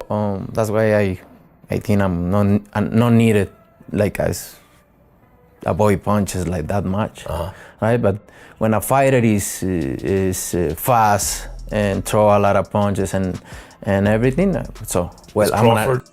that's why I think I'm not needed like as avoid punches like that much, right? But when a fighter is fast and throw a lot of punches and everything, so well, I'm gonna.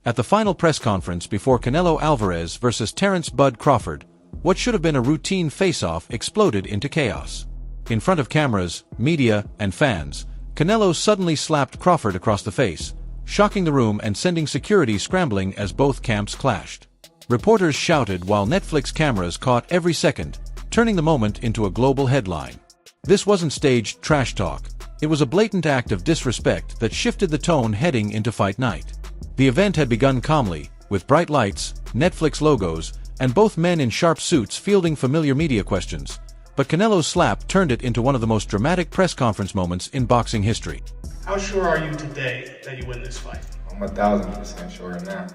At the final press conference before Canelo Alvarez versus Terence "Bud" Crawford, what should have been a routine face-off exploded into chaos. In front of cameras, media, and fans, Canelo suddenly slapped Crawford across the face, shocking the room and sending security scrambling as both camps clashed. Reporters shouted while Netflix cameras caught every second, turning the moment into a global headline. This wasn't staged trash talk. It was a blatant act of disrespect that shifted the tone heading into fight night. The event had begun calmly, with bright lights, Netflix logos, and both men in sharp suits fielding familiar media questions. But Canelo's slap turned it into one of the most dramatic press conference moments in boxing history. How sure are you today that you win this fight? I'm 1,000% sure now.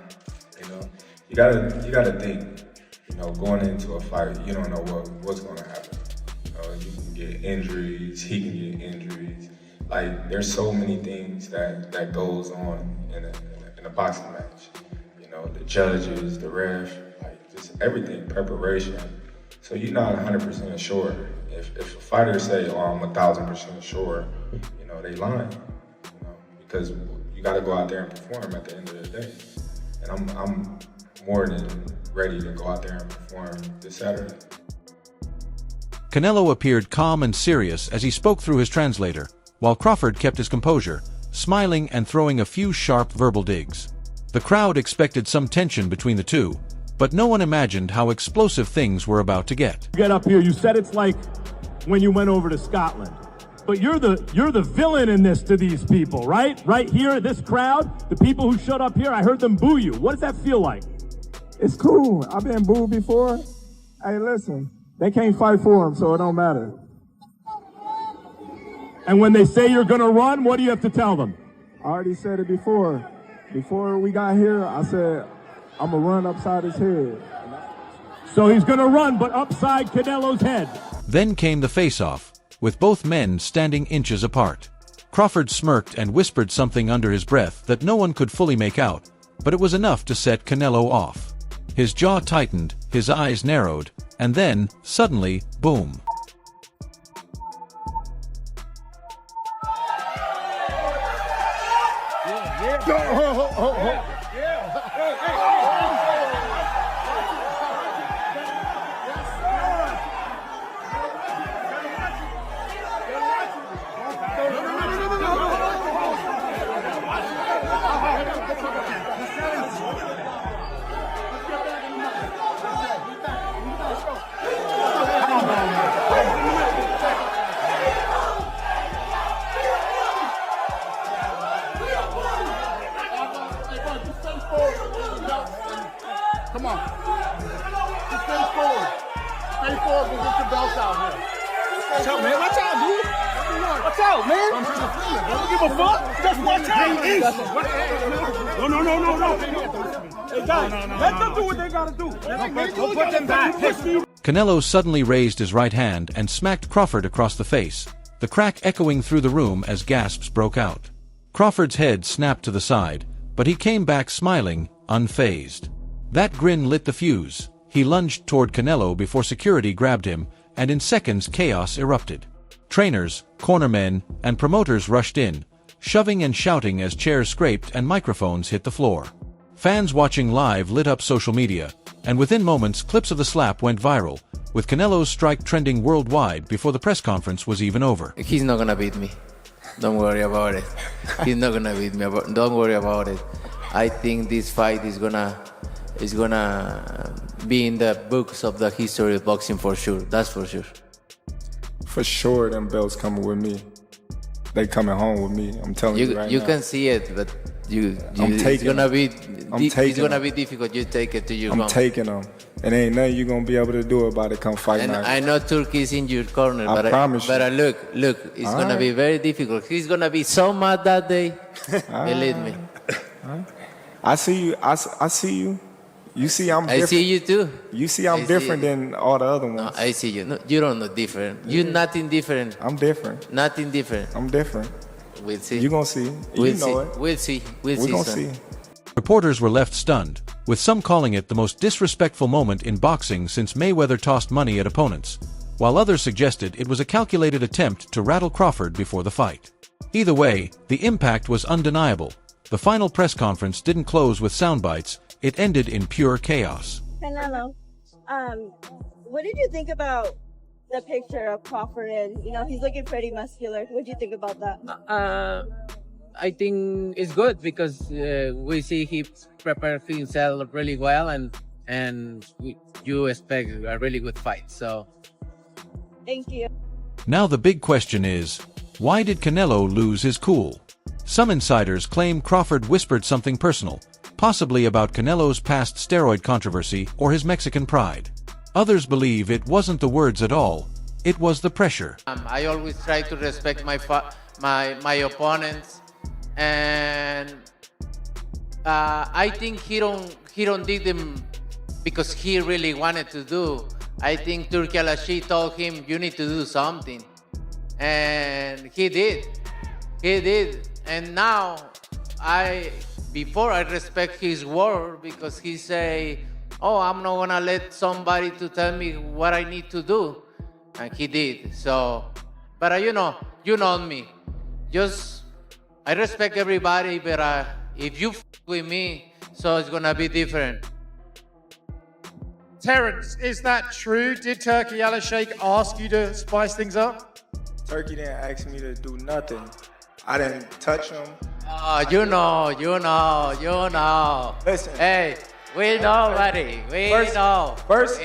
You gotta think. Going into a fight, you don't know what's going to happen. You can get injuries. He can get injuries. Like, there's so many things that goes on in a boxing match. The judges, the ref, like just everything, preparation. So you're not 100% sure. If a fighter say, "Oh, I'm 1,000% sure," they lying. Because you got to go out there and perform at the end of the day. And I'm more than ready to go out there and perform this Saturday. Canelo appeared calm and serious as he spoke through his translator, while Crawford kept his composure, smiling and throwing a few sharp verbal digs. The crowd expected some tension between the two, but no one imagined how explosive things were about to get. Get up here. You said it's like when you went over to Scotland. But you're the villain in this to these people, right? Right here, this crowd, the people who showed up here, I heard them boo you. What does that feel like? It's cool. I've been booed before. Hey, listen, they can't fight for him, so it don't matter. And when they say you're gonna run, what do you have to tell them? I already said it before. Before we got here, I said, I'm gonna run upside his head. So he's gonna run, but upside Canelo's head. Then came the face-off, with both men standing inches apart. Crawford smirked and whispered something under his breath that no one could fully make out, but it was enough to set Canelo off. His jaw tightened, his eyes narrowed, and then, suddenly, boom. Come on. Just stay forward. Stay forward, but get your belts out here. Watch out, man. Watch out, dude. Watch out, man. Don't give a fuck. Just watch out. No. Hey, guys, let them do what they gotta do. Don't put them back. Canelo suddenly raised his right hand and smacked Crawford across the face, the crack echoing through the room as gasps broke out. Crawford's head snapped to the side, but he came back smiling, unfazed. That grin lit the fuse. He lunged toward Canelo before security grabbed him, and in seconds chaos erupted. Trainers, cornermen, and promoters rushed in, shoving and shouting as chairs scraped and microphones hit the floor. Fans watching live lit up social media, and within moments clips of the slap went viral, with Canelo's strike trending worldwide before the press conference was even over. He's not gonna beat me. Don't worry about it. He's not gonna beat me. Don't worry about it. I think this fight is gonna be in the books of the history of boxing for sure. That's for sure. For sure, them belts coming with me. They coming home with me. I'm telling you right now. You can see it, but It's gonna be difficult. You take it to your I'm home. taking them. And ain't nothing you gonna be able to do about it come fight And night. I know Turkey's in your corner, I promise you. but look, it's All gonna right. be very difficult. He's gonna be so mad that day. Believe me. I see you. I see you. You see I'm different. I see you too. You see I'm I see different you. than all the other ones. No, I see you. No, you don't know different. You're nothing different. I'm different. Nothing different. I'm different. We'll see. You gonna see. We'll You know see. it. We'll see. We We'll gonna see. see. Reporters were left stunned, with some calling it the most disrespectful moment in boxing since Mayweather tossed money at opponents, while others suggested it was a calculated attempt to rattle Crawford before the fight. Either way, the impact was undeniable. The final press conference didn't close with soundbites, it ended in pure chaos. Canelo, what did you think about the picture of Crawford? And he's looking pretty muscular. What do you think about that? I think it's good because we see he prepared himself really well, and you expect a really good fight. So, Thank you. Now the big question is, why did Canelo lose his cool? Some insiders claim Crawford whispered something personal, possibly about Canelo's past steroid controversy or his Mexican pride. Others believe it wasn't the words at all, it was the pressure. I always try to respect my opponents, and I think he don't did them because he really wanted to do. I think Turki Al-Ashi told him you need to do something, and he did. And now before I respect his word because he say, "Oh, I'm not gonna let somebody to tell me what I need to do," and he did. So, but you know me. I respect everybody, but if you with me, so it's gonna be different. Terence, is that true? Did Turki Al-Sheikh ask you to spice things up? Turkey didn't ask me to do nothing. I didn't touch him. You know. Listen. Hey, we know, buddy. We know. First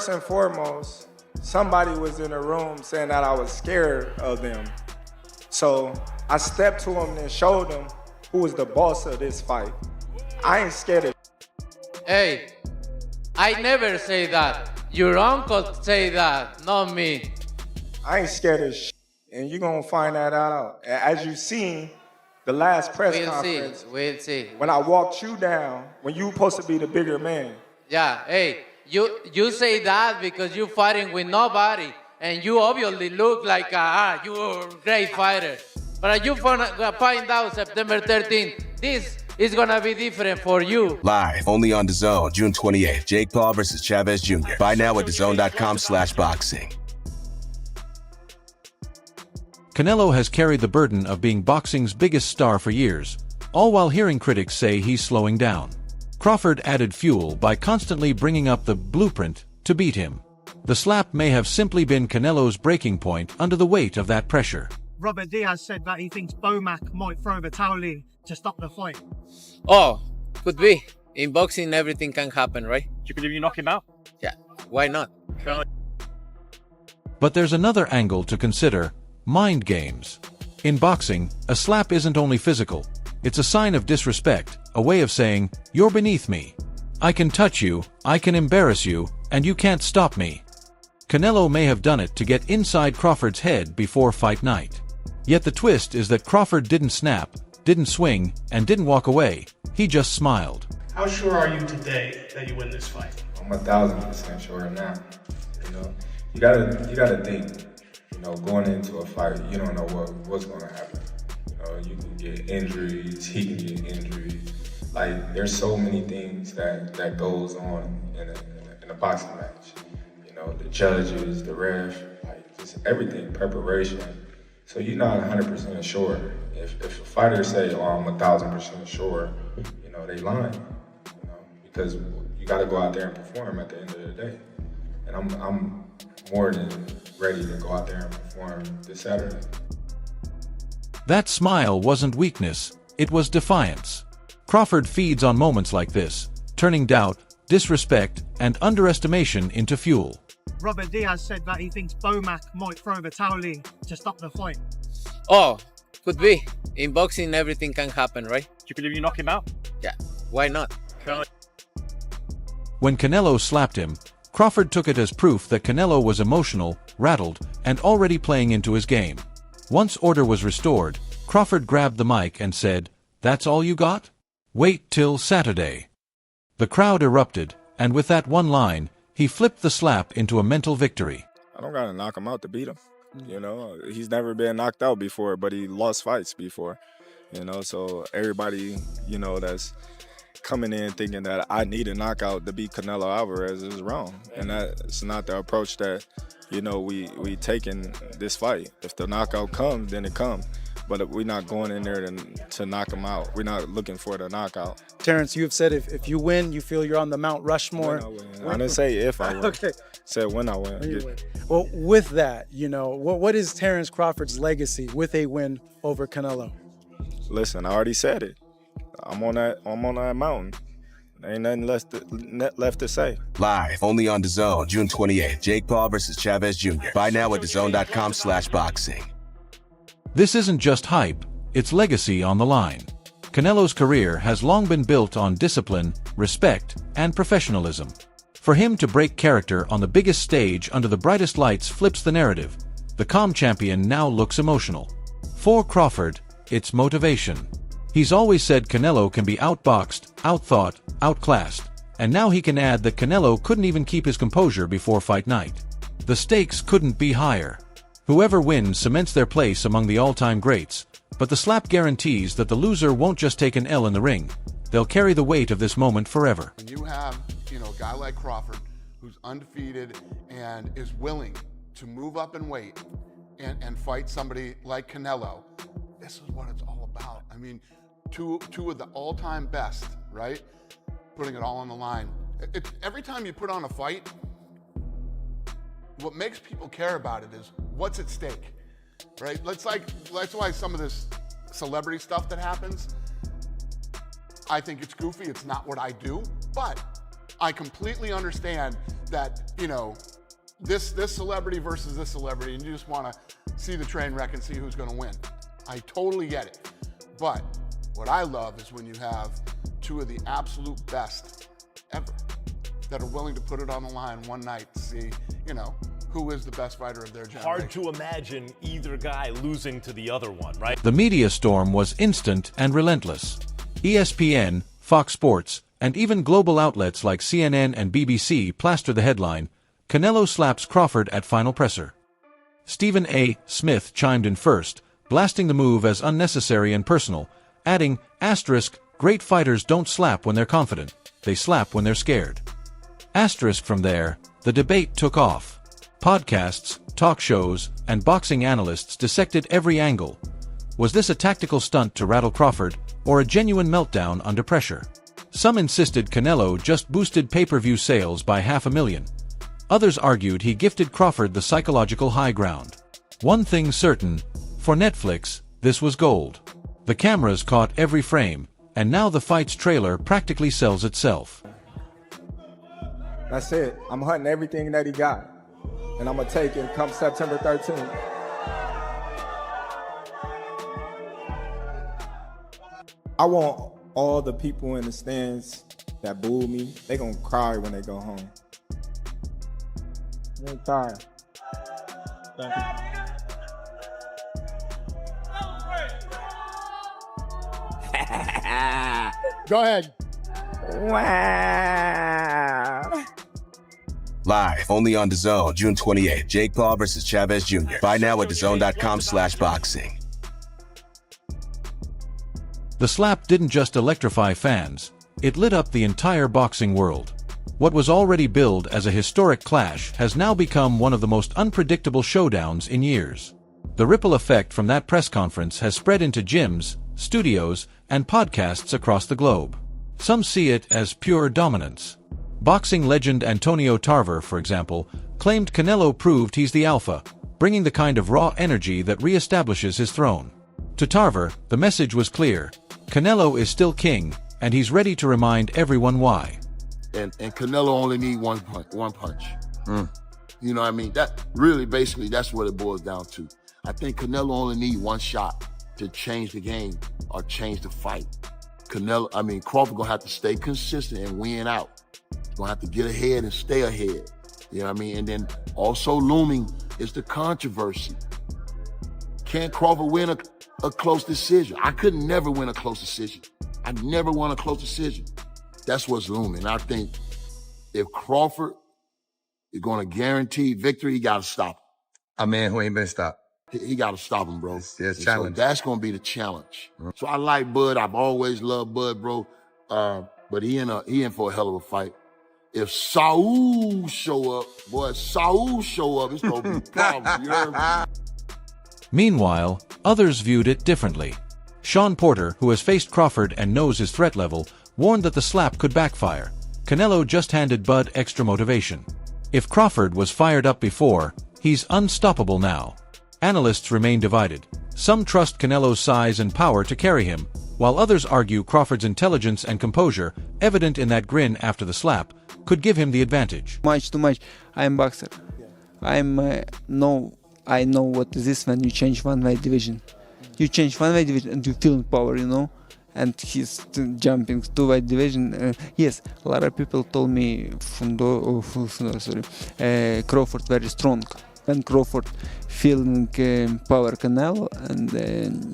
and foremost, somebody was in the room saying that I was scared of them. So I stepped to him and showed him who was the boss of this fight. I ain't scared of. Hey, I never say that. Your uncle say that, not me. I ain't scared of shit, and you're gonna find that out. As you seen, the last press conference. We'll see. When I walked you down, when you supposed to be the bigger man. Yeah, hey, you say that because you fighting with nobody, and you obviously look like you're a great fighter. But you find out September 13th, this is gonna be different for you. Live, only on DAZN, June 28th. Jake Paul versus Chavez Jr. Buy now at DAZN.com/boxing. Canelo has carried the burden of being boxing's biggest star for years, all while hearing critics say he's slowing down. Crawford added fuel by constantly bringing up the blueprint to beat him. The slap may have simply been Canelo's breaking point under the weight of that pressure. Robert Diaz said that he thinks Bomac might throw the towel in to stop the fight. oh, could be. In boxing, everything can happen, right? Do you believe you knock him out? Yeah. Why not? But there's another angle to consider: mind games. In boxing, a slap isn't only physical. It's a sign of disrespect, a way of saying, "You're beneath me. I can touch you, I can embarrass you, and you can't stop me." Canelo may have done it to get inside Crawford's head before fight night. Yet the twist is that Crawford didn't snap, didn't swing, and didn't walk away. He just smiled. How sure are you today that you win this fight? I'm 1,000% sure now. You gotta think. Going into a fight, you don't know what's gonna happen. You can get injuries. He can get injuries. Like, there's so many things that goes on in a boxing match. The judges, the ref, like just everything, preparation. So you're not 100% sure. If a fighter say, "Oh, I'm 1,000% sure," they lying. Because you got to go out there and perform at the end of the day. And I'm more than ready to go out there and perform this Saturday. That smile wasn't weakness, it was defiance. Crawford feeds on moments like this, turning doubt, disrespect, and underestimation into fuel. Robert Diaz said that he thinks Bomac might throw the towel in to stop the fight. Oh, Could be. In boxing, everything can happen, right? Do you believe you knock him out? Yeah. Why not? When Canelo slapped him, Crawford took it as proof that Canelo was emotional, rattled, and already playing into his game. Once order was restored, Crawford grabbed the mic and said, "That's all you got? Wait till Saturday." The crowd erupted, and with that one line, he flipped the slap into a mental victory. I don't gotta knock him out to beat him. You know, he's never been knocked out before, but he lost fights before. You know, so everybody, you know, that's coming in thinking that I need a knockout to beat Canelo Alvarez is wrong. And that's not the approach that, you know, we take in this fight. If the knockout comes, then it comes. But we're not going in there to knock him out. We're not looking for the knockout. Terence, you have said if you win, you feel you're on the Mount Rushmore. When I win. I didn't say if I win. Okay. Said when I win. When you win. Well, with that, you know, what is Terence Crawford's legacy with a win over Canelo? Listen, I already said it. I'm on that mountain. There ain't nothing left to say. Live, only on DAZN, June 28th. Jake Paul versus Chavez Jr. Buy now at DAZN.com/boxing. This isn't just hype, it's legacy on the line. Canelo's career has long been built on discipline, respect, and professionalism. For him to break character on the biggest stage under the brightest lights flips the narrative. The calm champion now looks emotional. For Crawford, it's motivation. He's always said Canelo can be outboxed, outthought, outclassed, and now he can add that Canelo couldn't even keep his composure before fight night. The stakes couldn't be higher. Whoever wins cements their place among the all-time greats, but the slap guarantees that the loser won't just take an L in the ring. They'll carry the weight of this moment forever. When you have, you know, a guy like Crawford who's undefeated and is willing to move up in weight and fight somebody like Canelo, this is what it's all about. I mean, two of the all-time best, right? Putting it all on the line. Every time you put on a fight, what makes people care about it is what's at stake, right? That's why some of this celebrity stuff that happens, I think it's goofy. It's not what I do, but I completely understand that, you know, this celebrity versus this celebrity, and you just want to see the train wreck and see who's going to win. I totally get it. But what I love is when you have two of the absolute best ever that are willing to put it on the line one night to see, you know, who is the best fighter of their generation. Hard to imagine either guy losing to the other one, right? The media storm was instant and relentless. ESPN, Fox Sports, and even global outlets like CNN and BBC plastered the headline, "Canelo slaps Crawford at final presser." Stephen A. Smith chimed in first, blasting the move as unnecessary and personal, adding, "Asterisk, great fighters don't slap when they're confident, they slap when they're scared." Asterisk from there, the debate took off. Podcasts, talk shows, and boxing analysts dissected every angle. Was this a tactical stunt to rattle Crawford, or a genuine meltdown under pressure? Some insisted Canelo just boosted pay-per-view sales by 500,000. Others argued he gifted Crawford the psychological high ground. One thing certain, for Netflix, this was gold. The cameras caught every frame, and now the fight's trailer practically sells itself. That's it. I'm hunting everything that he got, and I'm going to take it come September 13th. I want all the people in the stands that booed me, they going to cry when they go home. They're tired. Thank you. Go ahead. Wow. Live, only on DAZN, June 28th. Jake Paul versus Chavez Jr. Buy now at DAZN.com/boxing. The slap didn't just electrify fans, it lit up the entire boxing world. What was already billed as a historic clash has now become one of the most unpredictable showdowns in years. The ripple effect from that press conference has spread into gyms, studios, and podcasts across the globe. Some see it as pure dominance. Boxing legend Antonio Tarver, for example, claimed Canelo proved he's the alpha, bringing the kind of raw energy that reestablishes his throne. To Tarver, the message was clear. Canelo is still king, and he's ready to remind everyone why. And Canelo only need one punch. You know what I mean? That really, basically, that's what it boils down to. I think Canelo only need one shot to change the game or change the fight. Crawford gonna have to stay consistent and win out. He's gonna have to get ahead and stay ahead. You know what I mean? And then also looming is the controversy. Can Crawford win a close decision? I could never win a close decision. I never won a close decision. That's what's looming. I think if Crawford is gonna guarantee victory, he gotta stop him. A man who ain't been stopped. He got to stop him, bro. It's challenge. So that's going to be the challenge. So I like Bud. I've always loved Bud, bro. But he in for a hell of a fight. If Saul show up, it's going to be problems. You heard me? Meanwhile, others viewed it differently. Sean Porter, who has faced Crawford and knows his threat level, warned that the slap could backfire. Canelo just handed Bud extra motivation. If Crawford was fired up before, he's unstoppable now. Analysts remain divided. Some trust Canelo's size and power to carry him, while others argue Crawford's intelligence and composure, evident in that grin after the slap, could give him the advantage. Too much. I'm boxer. I know what is this when you change one weight division. You change one weight division and you feel power, you know. And he's jumping to weight division. Yes, a lot of people told me Crawford very strong. When Crawford feeling power Canelo, and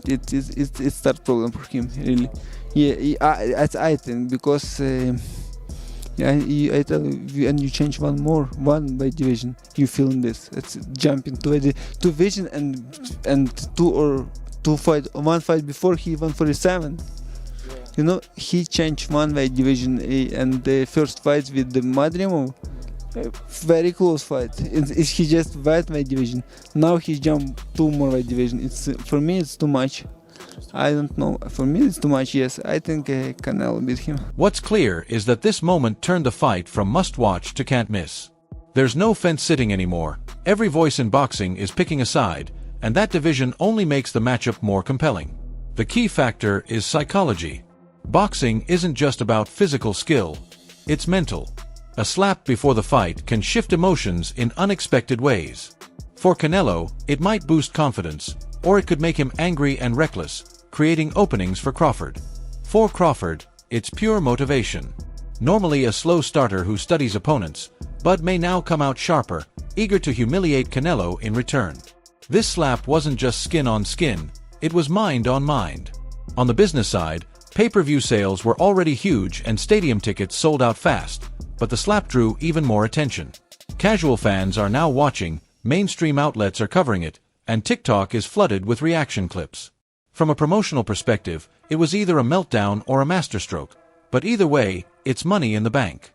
it's that problem for him really. Yeah, I think because I tell you, and you change one by division, you feel this. It's jumping to division and one fight before he 147. You know, he changed one weight division and the first fight with the Madrimov. Very close fight. He just weight division. Now he jumped 2 more weight division. For me it's too much. I don't know. For me it's too much. Yes, I think Canelo beat him. What's clear is that this moment turned the fight from must-watch to can't miss. There's no fence sitting anymore. Every voice in boxing is picking a side, and that division only makes the matchup more compelling. The key factor is psychology. Boxing isn't just about physical skill. It's mental. A slap before the fight can shift emotions in unexpected ways. For Canelo, it might boost confidence, or it could make him angry and reckless, creating openings for Crawford. For Crawford, it's pure motivation. Normally a slow starter who studies opponents, Bud may now come out sharper, eager to humiliate Canelo in return. This slap wasn't just skin on skin, it was mind on mind. On the business side, pay-per-view sales were already huge and stadium tickets sold out fast. But the slap drew even more attention. Casual fans are now watching, mainstream outlets are covering it, and TikTok is flooded with reaction clips. From a promotional perspective, it was either a meltdown or a masterstroke, but either way, it's money in the bank.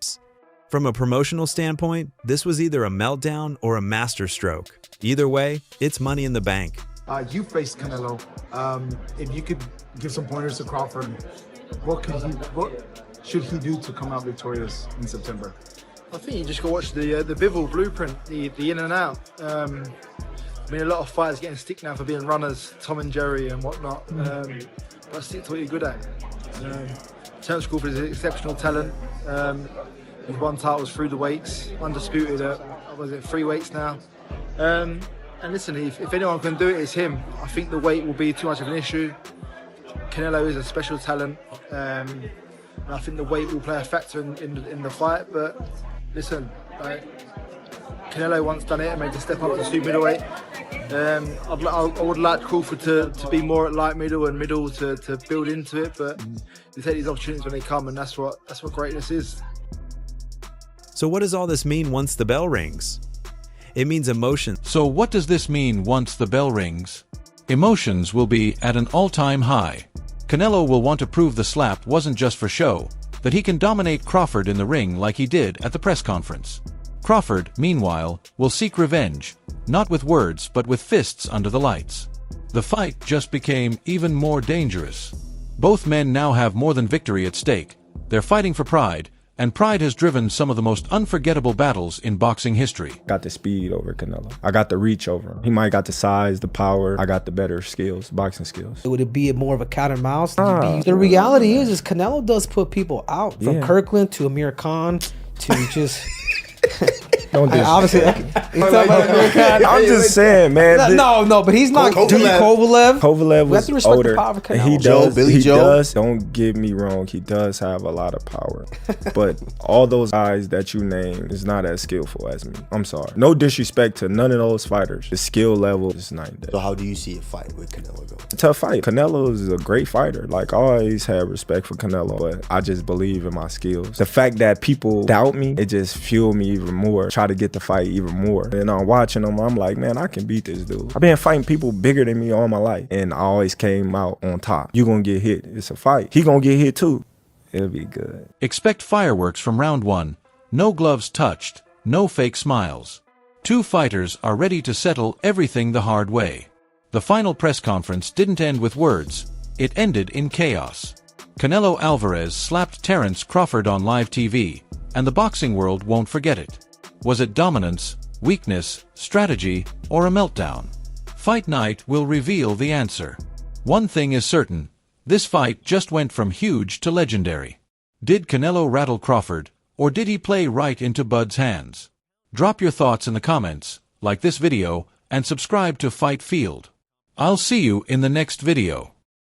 From a promotional standpoint, this was either a meltdown or a masterstroke. Either way, it's money in the bank. You faced Canelo. If you could give some pointers to Crawford, what should he do to come out victorious in September? I think you just got to watch the Bivol blueprint, the in and out. I mean, a lot of fighters getting stick now for being runners, Tom and Jerry and whatnot. But stick to what you're good at. Terence Crawford is an exceptional talent. He's won titles through the weights, undisputed at 3 weights now. And listen, if anyone can do it, it's him. I think the weight will be too much of an issue. Canelo is a special talent. And I think the weight will play a factor in the fight, but listen, Canelo once done it and made the step up to 2 middleweight. I would like Crawford to be more at light middle and middle to build into it, but you take these opportunities when they come, and that's what greatness is. So what does all this mean once the bell rings? It means emotion. So what does this mean once the bell rings? Emotions will be at an all-time high. Canelo will want to prove the slap wasn't just for show, that he can dominate Crawford in the ring like he did at the press conference. Crawford, meanwhile, will seek revenge, not with words but with fists under the lights. The fight just became even more dangerous. Both men now have more than victory at stake. They're fighting for pride, and pride has driven some of the most unforgettable battles in boxing history. Got the speed over Canelo. I got the reach over him. He might got the size, the power. I got the better skills, boxing skills. Would it be more of a cat and mouse? The reality is Canelo does put people out. From Kirkland to Amir Khan to just... Don't diss. Obviously, I'm just saying, man. No, but he's not Kovalev. Kovalev We have was to respect older. the power of And Canelo. he does. Don't get me wrong. He does have a lot of power, but all those guys that you name is not as skillful as me. I'm sorry. No disrespect to none of those fighters. The skill level is not there. So how do you see a fight with Canelo go? It's a tough fight. Canelo is a great fighter. Like, I always had respect for Canelo, but I just believe in my skills. The fact that people doubt me, it just fueled me even more. Try to get the fight even more. And I'm watching them, I'm like, man, I can beat this dude. I've been fighting people bigger than me all my life, and I always came out on top. You gonna get hit. It's a fight. He gonna get hit too. It'll be good. Expect fireworks from round 1. No gloves touched, no fake smiles. 2 fighters are ready to settle everything the hard way. The final press conference didn't end with words. It ended in chaos. Canelo Alvarez slapped Terence Crawford on live TV, and the boxing world won't forget it. Was it dominance, weakness, strategy, or a meltdown? Fight night will reveal the answer. One thing is certain. This fight just went from huge to legendary. Did Canelo rattle Crawford, or did he play right into Bud's hands? Drop your thoughts in the comments, like this video, and subscribe to Fight Field. I'll see you in the next video.